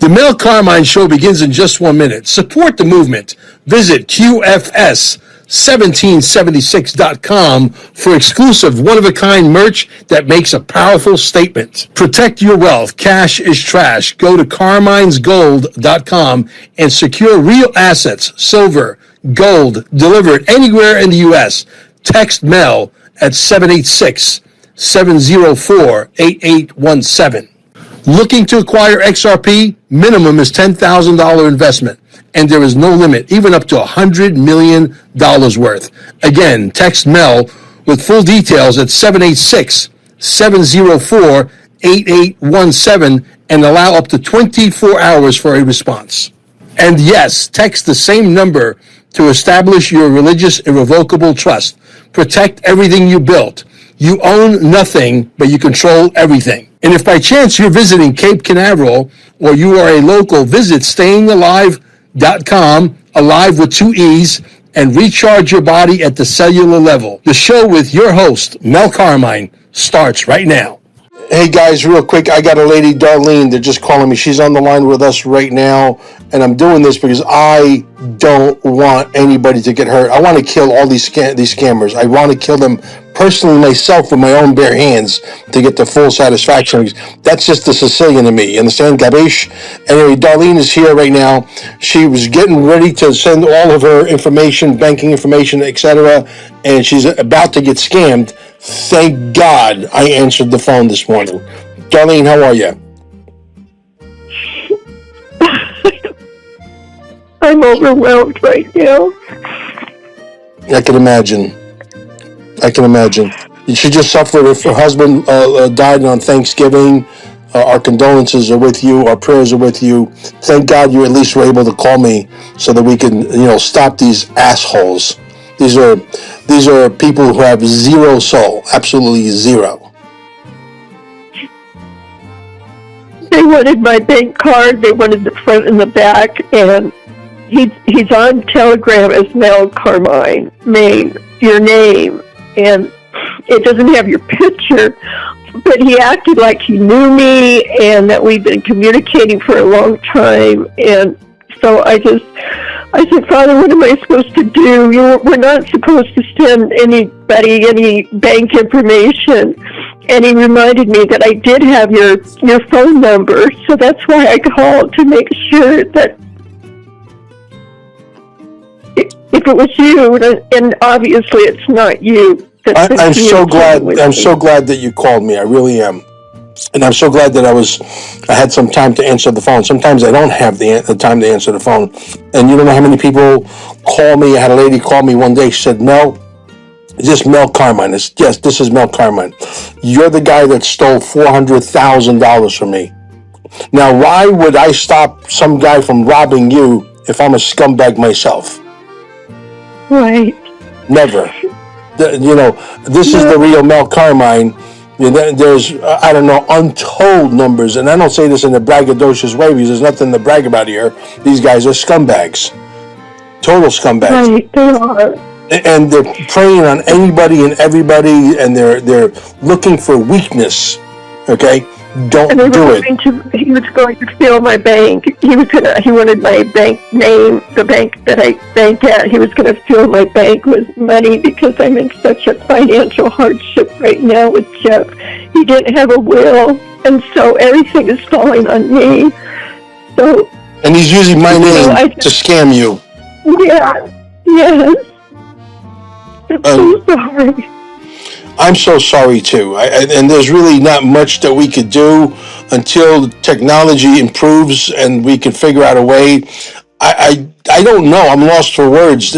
The Mel Carmine Show begins in just 1 minute. Support the movement. Visit QFS1776.com for exclusive one-of-a-kind merch that makes a powerful statement. Protect your wealth. Cash is trash. Go to carminesgold.com and secure real assets, silver, gold, delivered anywhere in the U.S. Text Mel at 786-704-8817. Looking to acquire XRP? Minimum is $10,000 investment, and there is no limit, even up to $100 million worth. Again, text Mel with full details at 786-704-8817 and allow up to 24 hours for a response. And yes, text the same number to establish your religious irrevocable trust. Protect everything you built. You own nothing, but you control everything. And if by chance you're visiting Cape Canaveral or you are a local, visit stayingalive.com, alive with 2 E's, and recharge your body at the cellular level. The show with your host, Mel Carmine, starts right now. Hey guys, real quick, I got a lady, Darlene, they're just calling me. She's on the line with us right now, and I'm doing this because I don't want anybody to get hurt. I want to kill all these scammers. I want to kill them personally myself with my own bare hands to get the full satisfaction. That's just the Sicilian in me. You understand, Gabish? Anyway, Darlene is here right now. She was getting ready to send all of her information, banking information, etc., and she's about to get scammed. Thank God I answered the phone this morning. Darlene, how are you? I'm overwhelmed right now. I can imagine. She just suffered. Her husband died on Thanksgiving. Our condolences are with you. Our prayers are with you. Thank God you at least were able to call me so that we can, stop these assholes. These are people who have zero soul, absolutely zero. They wanted my bank card. They wanted the front and the back, and he's on Telegram as Mel Carmine, your name, and it doesn't have your picture, but he acted like he knew me and that we've been communicating for a long time. And so I said, Father, what am I supposed to do? We're not supposed to send anybody any bank information. And he reminded me that I did have your phone number, so that's why I called to make sure that if it was you, and obviously it's not you. I'm so glad that you called me. I really am. And I'm so glad that I had some time to answer the phone. Sometimes I don't have the time to answer the phone. And you don't know how many people call me. I had a lady call me one day. She said, Mel, is this Mel Carmine? Yes, this is Mel Carmine. You're the guy that stole $400,000 from me. Now, why would I stop some guy from robbing you if I'm a scumbag myself? Right. Never. This is the real Mel Carmine. There's, I don't know, untold numbers, and I don't say this in a braggadocious way because there's nothing to brag about here. These guys are scumbags. Total scumbags. Right, they are. And they're preying on anybody and everybody, and they're looking for weakness. Okay? Don't do it. He was going to steal my bank. He wanted my bank name, the bank that I bank at. He was going to steal my bank with money because I'm in such a financial hardship right now with Jeff. He didn't have a will, and so everything is falling on me. And he's using my name to scam you. Yeah, yes. I'm so sorry. I'm so sorry too, and there's really not much that we could do until technology improves and we can figure out a way. I don't know. I'm lost for words.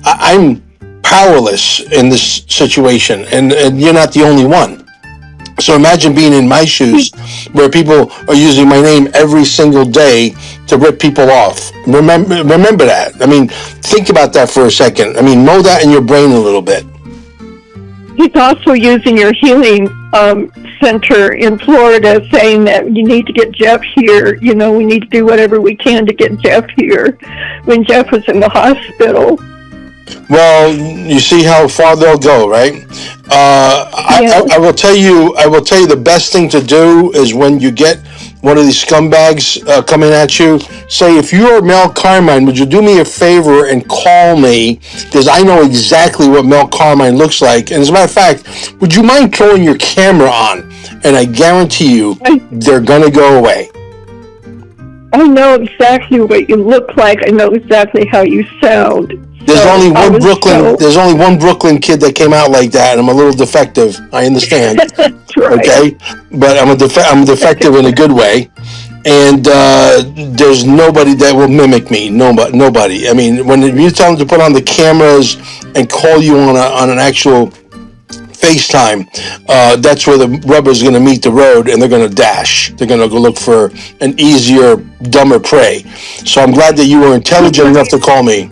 I'm powerless in this situation, and you're not the only one. So imagine being in my shoes, where people are using my name every single day to rip people off. Remember that. I mean, think about that for a second. I mean, know that in your brain a little bit. He's also using your healing center in Florida, saying that you need to get Jeff here. We need to do whatever we can to get Jeff here when Jeff was in the hospital. Well, you see how far they'll go, right? I will tell you the best thing to do is when you get one of these scumbags coming at you, say, if you're Mel Carmine, would you do me a favor and call me? Because I know exactly what Mel Carmine looks like. And as a matter of fact, would you mind throwing your camera on? And I guarantee you, they're going to go away. I know exactly what you look like. I know exactly how you sound. There's only one Brooklyn kid that came out like that, and I'm a little defective. I understand. That's right. Okay, but I'm defective in a good way, and there's nobody that will mimic me. Nobody. I mean, when you tell them to put on the cameras and call you on an actual FaceTime, that's where the rubber's going to meet the road, and they're going to dash. They're going to go look for an easier, dumber prey. So I'm glad that you were intelligent enough to call me.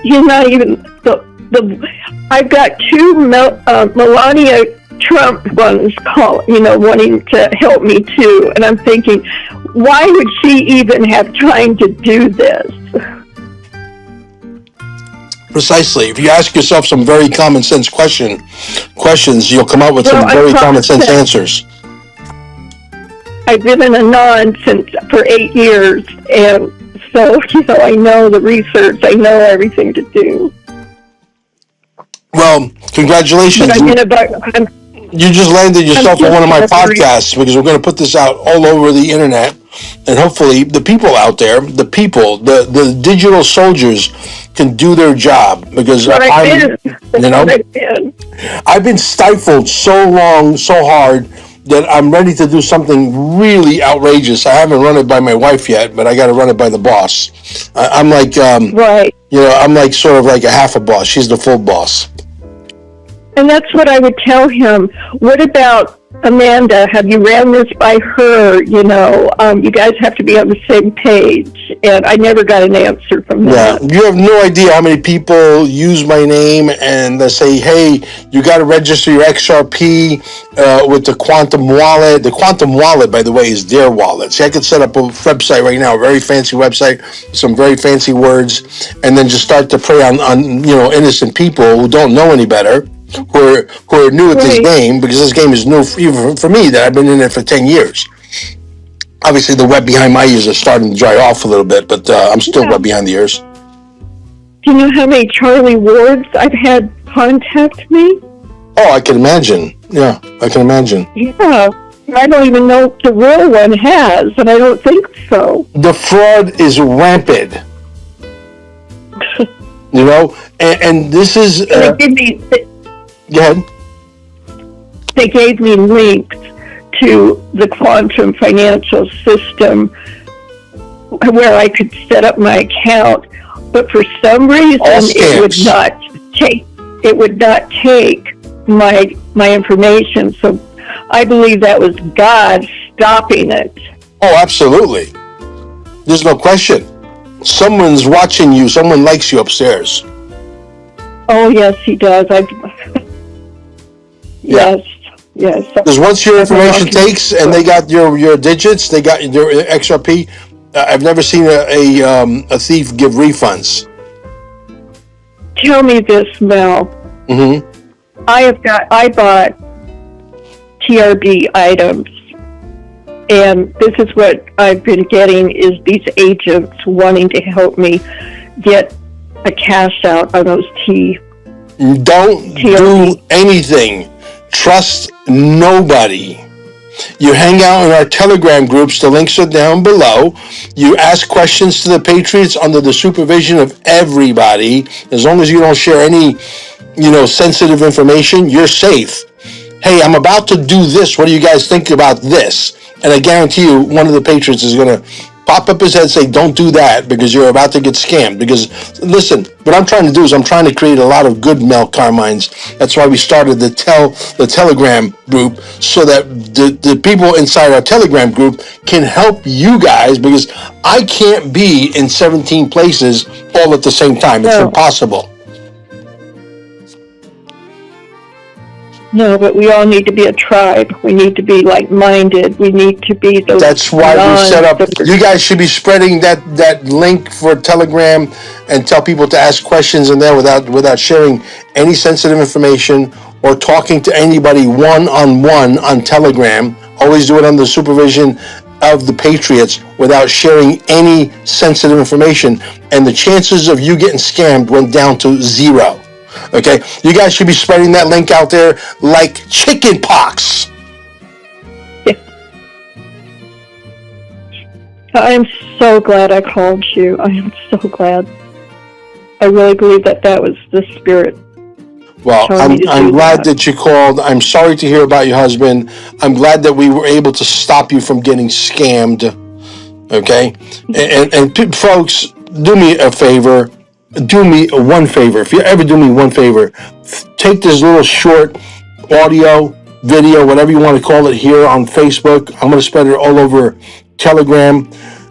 You're not even I've got two Melania Trump ones wanting to help me too, and I'm thinking, why would she even have time to do this? Precisely. If you ask yourself some very common sense questions, you'll come up with some very common sense answers. I've been in a non for 8 years, and so, I know the research. I know everything to do. Well, congratulations. You just landed yourself on one of my podcasts, because we're going to put this out all over the internet. And hopefully the people out there, the digital soldiers can do their job, because I've been stifled so long, so hard, that I'm ready to do something really outrageous. I haven't run it by my wife yet, but I got to run it by the boss. I'm like, right. I'm like sort of like a half a boss. She's the full boss. And that's what I would tell him. What about Amanda? Have you ran this by her? You guys have to be on the same page. And I never got an answer from that. Yeah, you have no idea how many people use my name and they say, hey, you got to register your XRP with the Quantum Wallet. The Quantum Wallet, by the way, is their wallet. See, I could set up a website right now, a very fancy website, with some very fancy words, and then just start to prey on innocent people who don't know any better, who are new at this game, because this game is new even for me, that I've been in it for 10 years. Obviously, the wet behind my ears are starting to dry off a little bit, but I'm still wet behind the ears. Do you know how many Charlie Wards I've had contact me? Oh, I can imagine. Yeah, I can imagine. Yeah, I don't even know if the real one has, and I don't think so. The fraud is rampant. And this is... Go ahead. They gave me links to the quantum financial system where I could set up my account, but for some reason it would not take my information. So I believe that was God stopping it. Oh, absolutely. There's no question. Someone's watching you. Someone likes you upstairs. Oh, yes, he does. Yes. Because once your information takes and they got your digits, they got your XRP. I've never seen a thief give refunds. Tell me this, Mel. Mm-hmm. I bought TRB items, and this is what I've been getting is these agents wanting to help me get a cash out on those Don't do anything. Trust nobody. You hang out in our Telegram groups. The links are down below. You ask questions to the Patriots under the supervision of everybody. As long as you don't share any, sensitive information, you're safe. Hey, I'm about to do this. What do you guys think about this? And I guarantee you, one of the Patriots is going to pop up his head and say, don't do that, because you're about to get scammed. Because, listen, what I'm trying to do is I'm trying to create a lot of good Mel Carmines. That's why we started the Telegram group, so that the people inside our Telegram group can help you guys, because I can't be in 17 places all at the same time. It's impossible. No, but we all need to be a tribe. We need to be like-minded. We need to be those. That's why we set up. You guys should be spreading that link for Telegram and tell people to ask questions in there without sharing any sensitive information or talking to anybody one-on-one on Telegram. Always do it under the supervision of the Patriots without sharing any sensitive information. And the chances of you getting scammed went down to 0. Okay? You guys should be spreading that link out there like chicken pox. I am so glad I called you. I am so glad. I really believe that was the spirit. Well, I'm glad that you called. I'm sorry to hear about your husband. I'm glad that we were able to stop you from getting scammed. Okay? And folks, do me a favor. Do me one favor. If you ever do me one favor, take this little short audio, video, whatever you want to call it, here on Facebook. I'm going to spread it all over Telegram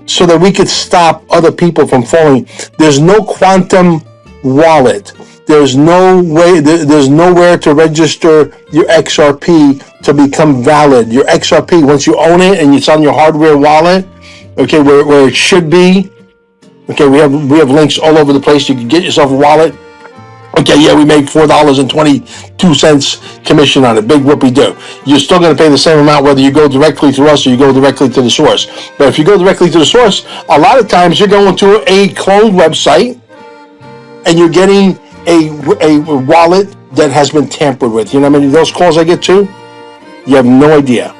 so that we could stop other people from falling. There's no quantum wallet. There's no way. There's nowhere to register your XRP to become valid. Your XRP, once you own it and it's on your hardware wallet, okay, where it should be. Okay, we have links all over the place. You can get yourself a wallet. Okay, yeah, we made $4.22 commission on it. Big whoopee-do. You're still going to pay the same amount whether you go directly to us or you go directly to the source. But if you go directly to the source, a lot of times you're going to a cloned website and you're getting a wallet that has been tampered with. You know how many of those calls I get too? You have no idea.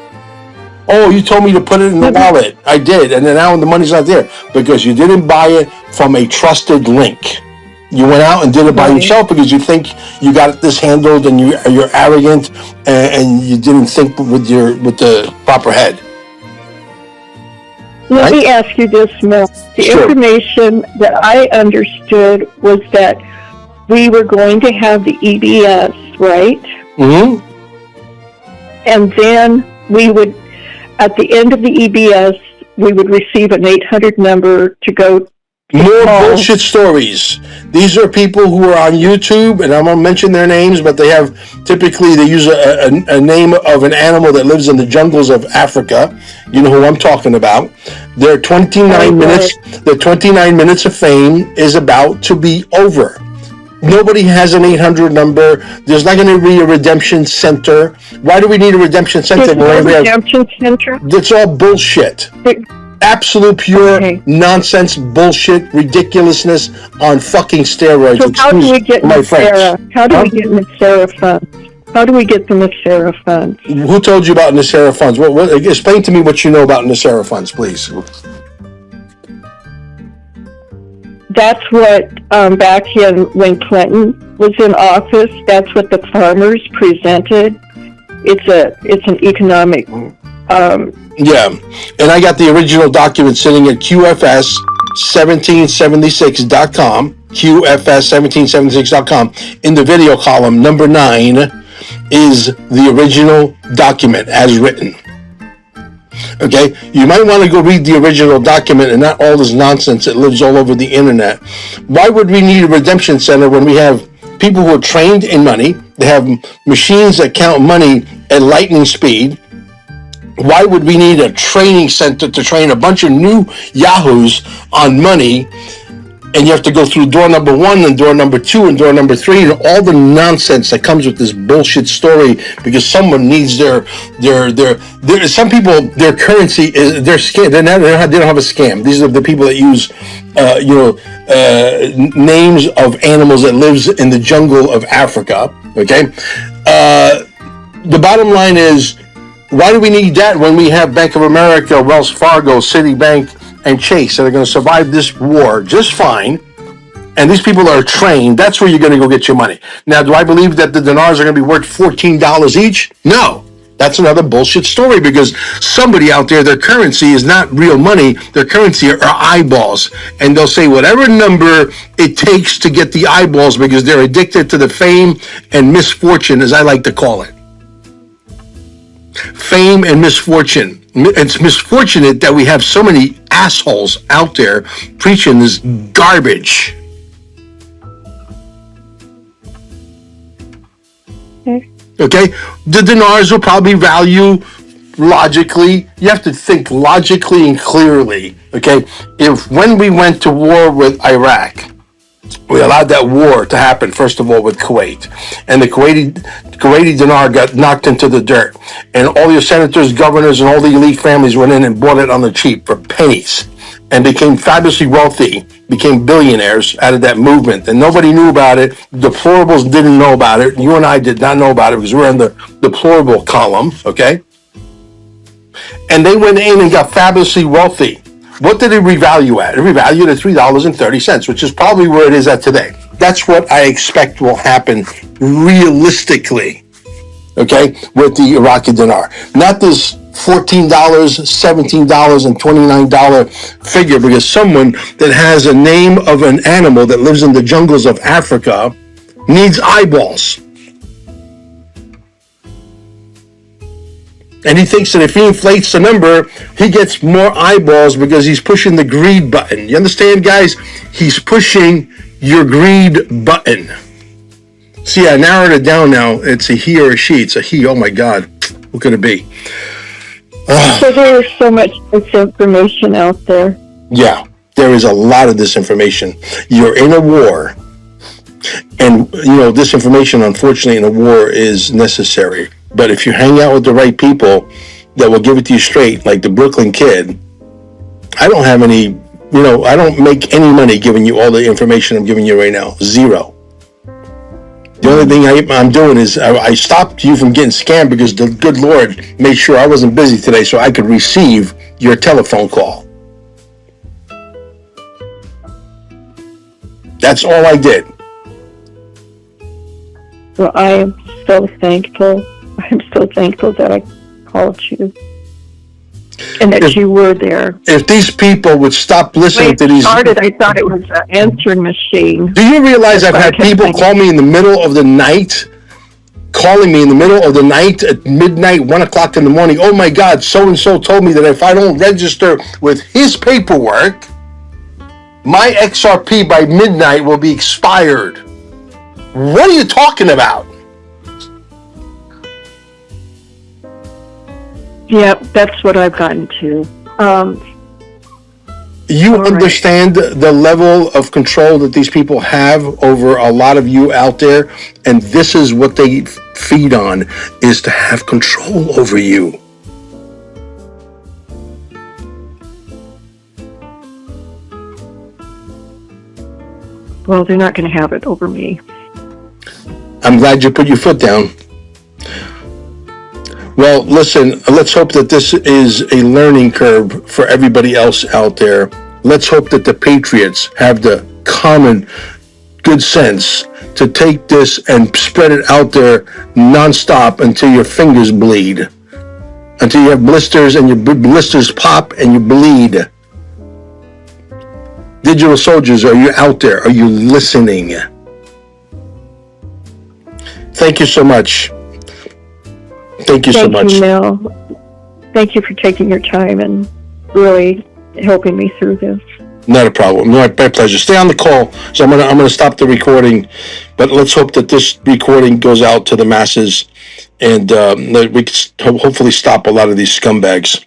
Oh, you told me to put it in the wallet. I did, and then now the money's not there because you didn't buy it from a trusted link. You went out and did it by yourself because you think you got this handled and you're arrogant and you didn't think with the proper head. Let me ask you this, Mel. The information that I understood was that we were going to have the EBS, right? Mm-hmm. And then we would, at the end of the EBS, we would receive an 800 number to go. More bullshit stories. These are people who are on YouTube, and I'm going to mention their names, but they use a name of an animal that lives in the jungles of Africa. You know who I'm talking about. Their 29 minutes of fame is about to be over. Nobody has an 800 number. There's not going to be a redemption center. Why do we need a redemption center? There's no redemption center? That's all bullshit. Absolute pure nonsense, bullshit, ridiculousness on fucking steroids. So how do we get Nasera? How do we get Nasera funds? How do we get the Nasera funds? Who told you about Nasera funds? Explain to me what you know about Nasera funds, please. That's what back when Clinton was in office. That's what the farmers presented. It's an economic. Yeah, and I got the original document sitting at QFS1776.com, QFS1776.com. In the video column, number 9 is the original document as written. Okay, you might want to go read the original document and not all this nonsense that lives all over the internet. Why would we need a redemption center when we have people who are trained in money? They have machines that count money at lightning speed. Why would we need a training center to train a bunch of new yahoos on money? And you have to go through door number 1 and door number 2 and door number 3 and all the nonsense that comes with this bullshit story because someone needs their some people, their currency is their scam. They don't have a scam. These are the people that use names of animals that lives in the jungle of Africa. Okay, the bottom line is, why do we need that when we have Bank of America, Wells Fargo, Citibank, and Chase that are going to survive this war just fine? And these people are trained. That's where you're going to go get your money. Now, do I believe that the dinars are going to be worth $14 each? No. That's another bullshit story because somebody out there, their currency is not real money. Their currency are eyeballs. And they'll say whatever number it takes to get the eyeballs because they're addicted to the fame and misfortune, as I like to call it. Fame and misfortune. It's misfortunate that we have so many assholes out there preaching this garbage. Okay? The dinars will probably value logically. You have to think logically and clearly. Okay? If when we went to war with Iraq, We allowed that war to happen, first of all, with Kuwait. And the Kuwaiti dinar got knocked into the dirt. And all your senators, governors, and all the elite families went in and bought it on the cheap for pennies and became fabulously wealthy, became billionaires out of that movement. And nobody knew about it. Deplorables didn't know about it. You and I did not know about it because we're in the deplorable column, okay? And they went in and got fabulously wealthy. What did it revalue at? It revalued at $3.30, which is probably where it is at today. That's what I expect will happen realistically, okay, with the Iraqi dinar. Not this $14, $17, and $29 figure, because someone that has a name of an animal that lives in the jungles of Africa needs eyeballs. And he thinks that if he inflates the number, he gets more eyeballs because he's pushing the greed button. You understand, guys? He's pushing your greed button. See, I narrowed it down now. It's a he or a she. It's a he. Oh, my God. What could it be? So there is so much misinformation out there. Yeah, there is a lot of disinformation. You're in a war. And, you know, disinformation, unfortunately, in a war is necessary. But if you hang out with the right people that will give it to you straight, like the Brooklyn Kid, I don't have any, you know, I don't make any money giving you all the information I'm giving you right now. Zero. The only thing I'm doing is I stopped you from getting scammed because the good Lord made sure I wasn't busy today so I could receive your telephone call. That's all I did. Well, I am so thankful. I'm so thankful that I called you and that you were there. If these people would stop listening to these... I thought it was an answering machine. Do you realize I've had people call me in the middle of the night? Calling me in the middle of the night at midnight, 1 o'clock in the morning. Oh my God, so-and-so told me that if I don't register with his paperwork, my XRP by midnight will be expired. What are you talking about? Yeah, that's what I've gotten to. You understand the level of control that these people have over a lot of you out there, and this is what they feed on, is to have control over you. Well, they're not going to have it over me. I'm glad you put your foot down. Well, listen, let's hope that this is a learning curve for everybody else out there. Let's hope that the patriots have the common good sense to take this and spread it out there nonstop until your fingers bleed, until you have blisters and your blisters pop and you bleed. Digital soldiers, are you out there? Are you listening? Thank you so much. Thank you so much. Thank you, Mel. Thank you for taking your time and really helping me through this. Not a problem. My pleasure. Stay on the call. So I'm gonna stop the recording, but let's hope that this recording goes out to the masses, and that we can hopefully stop a lot of these scumbags.